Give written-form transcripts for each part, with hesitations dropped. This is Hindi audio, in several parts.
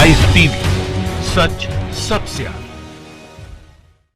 लाइव टीवी, सच सबसे आगे।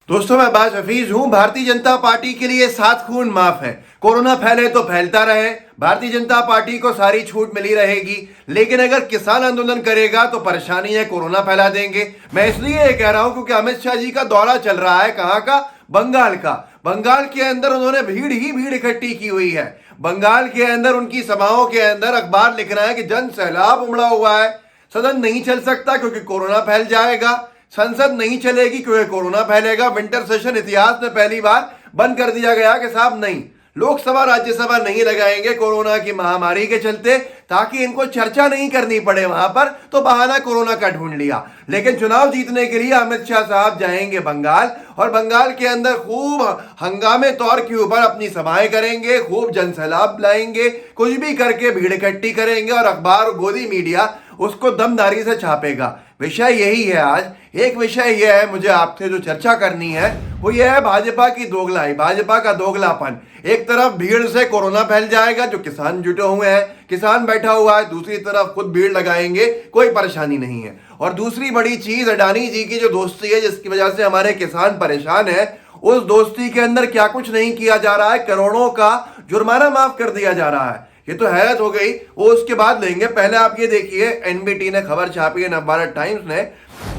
दोस्तों, मैं अब्बास हफीज हूं। भारतीय जनता पार्टी के लिए 7 खून माफ है। कोरोना फैले तो फैलता रहे, भारतीय जनता पार्टी को सारी छूट मिली रहेगी। लेकिन अगर किसान आंदोलन करेगा तो परेशानी है, कोरोना फैला देंगे। मैं इसलिए ये कह रहा हूं क्योंकि अमित शाह जी का दौरा चल रहा है। कहां का? बंगाल का। बंगाल के अंदर उन्होंने भीड़ ही भीड़ इकट्ठी की हुई है। बंगाल के अंदर उनकी सभाओं के अंदर अखबार लिख रहा है कि जन सैलाब उमड़ा हुआ है। सदन नहीं चल सकता क्योंकि कोरोना फैल जाएगा। संसद नहीं चलेगी क्योंकि कोरोना फैलेगा। विंटर सेशन इतिहास में पहली बार बंद कर दिया गया कि साहब नहीं, लोकसभा राज्यसभा नहीं लगाएंगे कोरोना की महामारी के चलते, ताकि इनको चर्चा नहीं करनी पड़े वहां पर। तो बहाना कोरोना का ढूंढ लिया। लेकिन चुनाव जीतने के लिए अमित शाह साहब जाएंगे बंगाल, और बंगाल के अंदर खूब हंगामे तौर के ऊपर अपनी सभाएं करेंगे, खूब जनसैलाब लाएंगे, कुछ भी करके भीड़ इकट्ठी करेंगे और अखबार गोदी मीडिया उसको दमदारी से छापेगा। विषय यही है। आज एक विषय यह है मुझे आपसे जो चर्चा करनी है, वो यह है भाजपा की दोगलाई, भाजपा का दोगलापन। एक तरफ भीड़ से कोरोना फैल जाएगा, जो किसान जुटे हुए हैं, किसान बैठा हुआ है, दूसरी तरफ खुद भीड़ लगाएंगे, कोई परेशानी नहीं है। और दूसरी बड़ी चीज, अडानी जी की जो दोस्ती है जिसकी वजह से हमारे किसान परेशान है, उस दोस्ती के अंदर क्या कुछ नहीं किया जा रहा है। करोड़ों का जुर्माना माफ कर दिया जा रहा है। ये तो हैरत हो गई। वो उसके बाद लेंगे। पहले आप ये देखिए, एनबीटी ने खबर छापी है, नवभारत टाइम्स ने,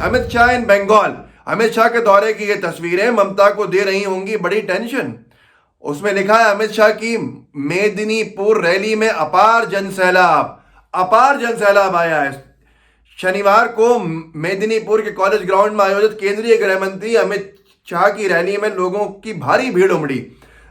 अमित शाह इन बंगाल। अमित शाह के दौरे की ये तस्वीरें ममता को दे रही होंगी बड़ी टेंशन। उसमें लिखा है अमित शाह की मेदिनीपुर रैली में अपार जनसैलाब, अपार जनसैलाब आया है। शनिवार को मेदिनीपुर के कॉलेज ग्राउंड में आयोजित केंद्रीय गृह मंत्री अमित शाह की रैली में लोगों की भारी भीड़ उमड़ी।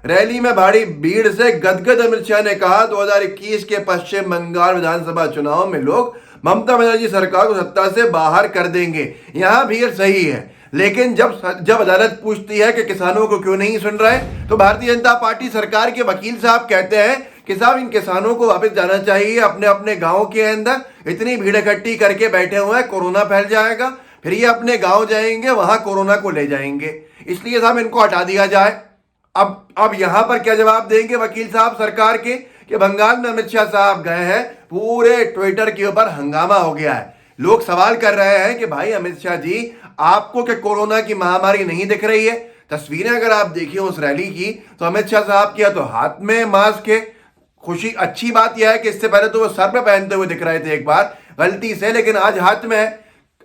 रैली में भारी भीड़ से गदगद अमित शाह ने कहा, 2021 के पश्चिम बंगाल विधानसभा चुनाव में लोग ममता बनर्जी सरकार को सत्ता से बाहर कर देंगे। यहां भीड़ सही है, लेकिन जब अदालत पूछती है कि किसानों को क्यों नहीं सुन रहे, तो भारतीय जनता पार्टी सरकार के वकील साहब कहते हैं कि साहब इन किसानों को वापस जाना चाहिए अपने अपने गाँव के अंदर। इतनी भीड़ इकट्ठी करके बैठे हुए हैं, कोरोना फैल जाएगा, फिर ये अपने गाँव जाएंगे, वहां कोरोना को ले जाएंगे। इसलिए साहब इनको हटा दिया जाए। अब यहां पर क्या जवाब देंगे वकील साहब सरकार के कि बंगाल में अमित शाह साहब गए हैं, पूरे ट्विटर के ऊपर हंगामा हो गया है। लोग सवाल कर रहे हैं कि भाई अमित शाह जी, आपको क्या कोरोना की महामारी नहीं दिख रही है? तस्वीरें अगर आप देखिए उस रैली की, तो अमित शाह साहब किया तो हाथ में मास्क है। खुशी अच्छी बात यह है कि इससे पहले तो वो सर पे पहनते हुए दिख रहे थे एक बार गलती से, लेकिन आज हाथ में है।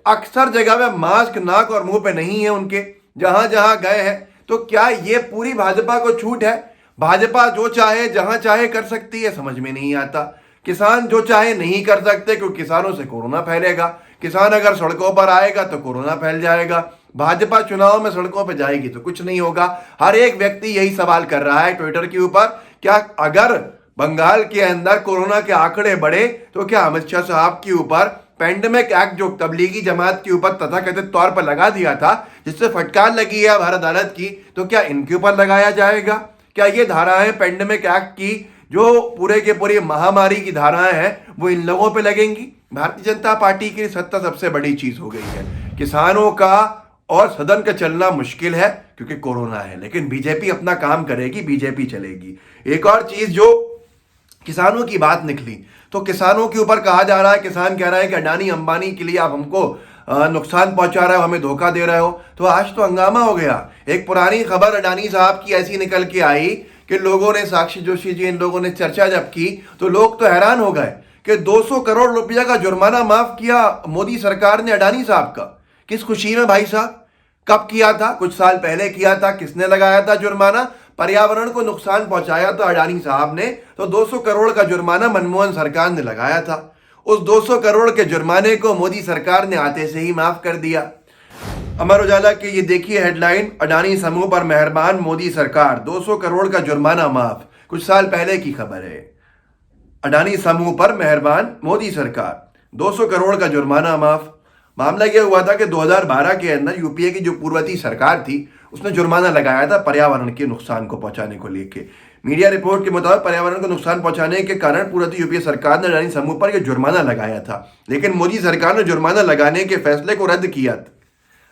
अक्सर जगह में मास्क नाक और मुंह पे नहीं है उनके, जहां जहां गए हैं। तो क्या ये पूरी भाजपा को छूट है? भाजपा जो चाहे जहां चाहे कर सकती है, समझ में नहीं आता। किसान जो चाहे नहीं कर सकते क्योंकि किसानों से कोरोना फैलेगा। किसान अगर सड़कों पर आएगा तो कोरोना फैल जाएगा। भाजपा चुनाव में सड़कों पर जाएगी तो कुछ नहीं होगा। हर एक व्यक्ति यही सवाल कर रहा है ट्विटर के ऊपर, क्या अगर बंगाल के अंदर कोरोना के आंकड़े बढ़े तो क्या अमित शाह साहब के ऊपर पैंडेमिक एक्ट जो तबलीगी जमात के ऊपर तथाकथित तौर पर लगा दिया था, जिससे फटकार लगी है भारत अदालत की, तो क्या इनके ऊपर लगाया जाएगा? क्या ये धाराएं पैंडेमिक एक्ट की जो पूरे के पूरी महामारी की धाराएं हैं वो इन लोगों पे लगेंगी? भारतीय जनता पार्टी की सत्ता सबसे बड़ी चीज हो गई है। किसानों का और सदन का चलना मुश्किल है क्योंकि कोरोना है, लेकिन बीजेपी अपना काम करेगी, बीजेपी चलेगी। एक और चीज, जो किसानों की बात निकली, तो किसानों के ऊपर कहा जा रहा है, किसान कह रहा है कि अडानी अंबानी के लिए आप हमको नुकसान पहुंचा रहे हो, हमें धोखा दे रहे हो। तो आज तो हंगामा हो गया। एक पुरानी खबर अडानी साहब की ऐसी निकल के आई कि लोगों ने, साक्षी जोशी जी, इन लोगों ने चर्चा जब की तो लोग तो हैरान हो गए कि 200 करोड़ रुपया का जुर्माना माफ किया मोदी सरकार ने अडानी साहब का। किस खुशी में भाई साहब? कब किया था? कुछ साल पहले किया था। किसने लगाया था जुर्माना? पर्यावरण को नुकसान पहुंचाया तो अडानी साहब ने, तो 200 करोड़ का जुर्माना मनमोहन सरकार ने लगाया था। उस 200 करोड़ के जुर्माने को मोदी सरकार ने आते से ही माफ कर दिया। अमर उजाला की ये देखिए हेडलाइन, अडानी समूह पर मेहरबान मोदी सरकार, 200 करोड़ का जुर्माना माफ। कुछ साल पहले की खबर है। अडानी समूह पर मेहरबान मोदी सरकार, 200 करोड़ का जुर्माना माफ। मामला यह हुआ था कि 2012 के अंदर यूपीए की जो पूर्ववर्ती सरकार थी उसने जुर्माना लगाया था पर्यावरण के नुकसान को पहुंचाने को लेके। मीडिया रिपोर्ट के मुताबिक पर्यावरण को नुकसान पहुंचाने के कारण पूर्ववर्ती यूपीए सरकार ने अडानी समूह पर यह जुर्माना लगाया था, लेकिन मोदी सरकार ने जुर्माना लगाने के फैसले को रद्द किया।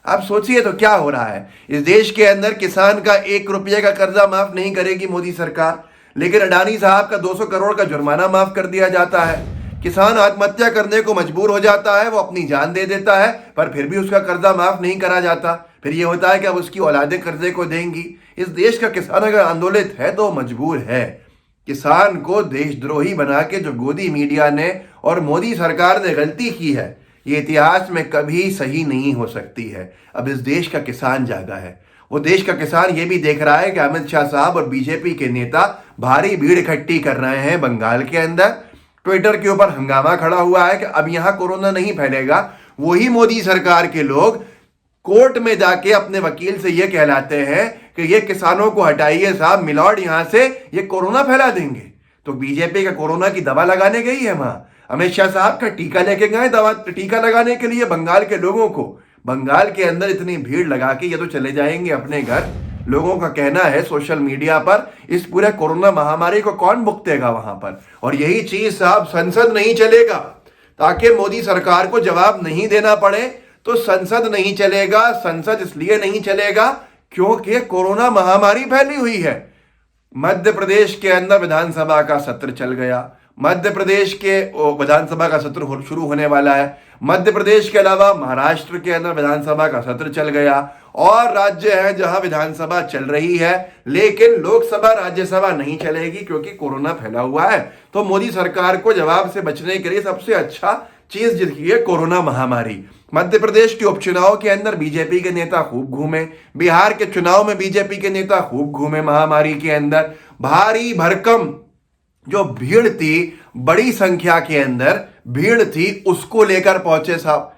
आप सोचिए तो क्या हो रहा है। इस देश के अंदर किसान का 1 रुपये का कर्जा माफ नहीं करेगी मोदी सरकार, लेकिन अडानी साहब का 200 करोड़ का जुर्माना माफ कर दिया जाता है। किसान आत्महत्या करने को मजबूर हो जाता है, वो अपनी जान दे देता है, पर फिर भी उसका कर्जा माफ नहीं करा जाता। फिर ये होता है कि अब उसकी औलादें कर्जे को देंगी। इस देश का किसान अगर आंदोलित है तो मजबूर है। किसान को देशद्रोही बना के जो गोदी मीडिया ने और मोदी सरकार ने गलती की है, ये इतिहास में कभी सही नहीं हो सकती है। अब इस देश का किसान जागा है। वो देश का किसान ये भी देख रहा है कि अमित शाह साहब और बीजेपी के नेता भारी भीड़ इकट्ठी कर रहे हैं बंगाल के अंदर। ट्विटर के ऊपर हंगामा खड़ा हुआ है कि अब यहां कोरोना नहीं फैलेगा। वही मोदी सरकार के लोग कोर्ट में जाके अपने वकील से ये कहलाते हैं कि ये किसानों को हटाइए साहब, मिलॉर्ड यहां से, ये कोरोना फैला देंगे। तो बीजेपी का कोरोना की दवा लगाने गई है वहां। अमित शाह साहब का टीका लेके गए टीका लगाने के लिए बंगाल के लोगों को। बंगाल के अंदर इतनी भीड़ लगा के ये तो चले जाएंगे अपने घर। लोगों का कहना है सोशल मीडिया पर, इस पूरे कोरोना महामारी को कौन भुगतेगा वहां पर। और यही चीज साहब, संसद नहीं चलेगा ताकि मोदी सरकार को जवाब नहीं देना पड़े। तो संसद नहीं चलेगा। संसद इसलिए नहीं चलेगा क्योंकि कोरोना महामारी फैली हुई है। मध्य प्रदेश के अंदर विधानसभा का सत्र चल गया। मध्य प्रदेश के विधानसभा का सत्र शुरू होने वाला है। मध्य प्रदेश के अलावा महाराष्ट्र के अंदर विधानसभा का सत्र चल गया। और राज्य हैं जहां विधानसभा चल रही है लेकिन लोकसभा राज्यसभा नहीं चलेगी क्योंकि कोरोना फैला हुआ है। तो मोदी सरकार को जवाब से बचने के लिए सबसे अच्छा चीज दिखी है कोरोना महामारी। मध्य प्रदेश के उपचुनाव के अंदर बीजेपी के नेता खूब घूमे। बिहार के चुनाव में बीजेपी के नेता खूब घूमे। महामारी के अंदर भारी भरकम जो भीड़ थी, बड़ी संख्या के अंदर भीड़ थी, उसको लेकर पहुंचे साहब।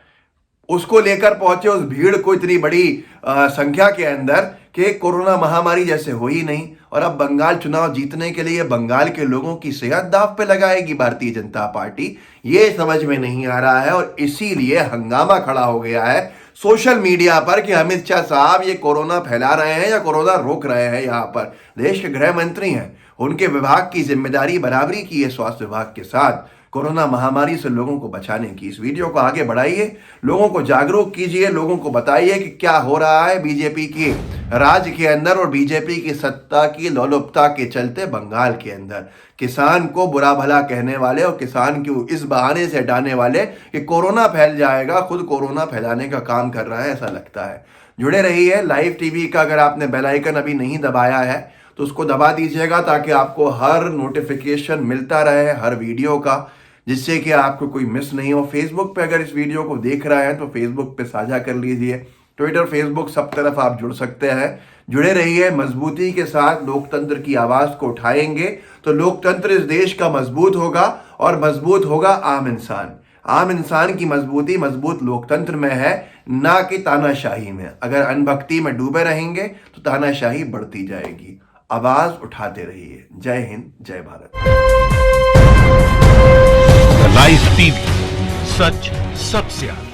उसको लेकर पहुंचे उस भीड़ को इतनी बड़ी संख्या के अंदर कि कोरोना महामारी जैसे हो ही नहीं। और अब बंगाल चुनाव जीतने के लिए बंगाल के लोगों की सेहत दांव पे लगाएगी भारतीय जनता पार्टी, ये समझ में नहीं आ रहा है। और इसीलिए हंगामा खड़ा हो गया है सोशल मीडिया पर कि अमित शाह साहब ये कोरोना फैला रहे हैं या कोरोना रोक रहे हैं। यहाँ पर देश के गृह मंत्री हैं, उनके विभाग की जिम्मेदारी बराबरी की है स्वास्थ्य विभाग के साथ कोरोना महामारी से लोगों को बचाने की। इस वीडियो को आगे बढ़ाइए, लोगों को जागरूक कीजिए, लोगों को बताइए कि क्या हो रहा है बीजेपी के राज के अंदर और बीजेपी की सत्ता की लोलुपता के चलते बंगाल के अंदर। किसान को बुरा भला कहने वाले और किसान को इस बहाने से हटाने वाले कि कोरोना फैल जाएगा, खुद कोरोना फैलाने का काम कर रहा है, ऐसा लगता है। जुड़े रहिए लाइव टीवी का। अगर आपने बेल आइकन अभी नहीं दबाया है तो उसको दबा दीजिएगा ताकि आपको हर नोटिफिकेशन मिलता रहे हर वीडियो का, जिससे कि आपको कोई मिस नहीं हो। फेसबुक पे अगर इस वीडियो को देख रहे हैं तो फेसबुक पे साझा कर लीजिए। ट्विटर, फेसबुक, सब तरफ आप जुड़ सकते हैं। जुड़े रहिए मजबूती के साथ। लोकतंत्र की आवाज को उठाएंगे तो लोकतंत्र इस देश का मजबूत होगा और मजबूत होगा आम इंसान। आम इंसान की मजबूती मजबूत लोकतंत्र में है, ना कि तानाशाही में। अगर अनभक्ति में डूबे रहेंगे तो तानाशाही बढ़ती जाएगी। आवाज उठाते रहिए। जय हिंद, जय भारत। लाइव टीवी, सच सबसे आगे।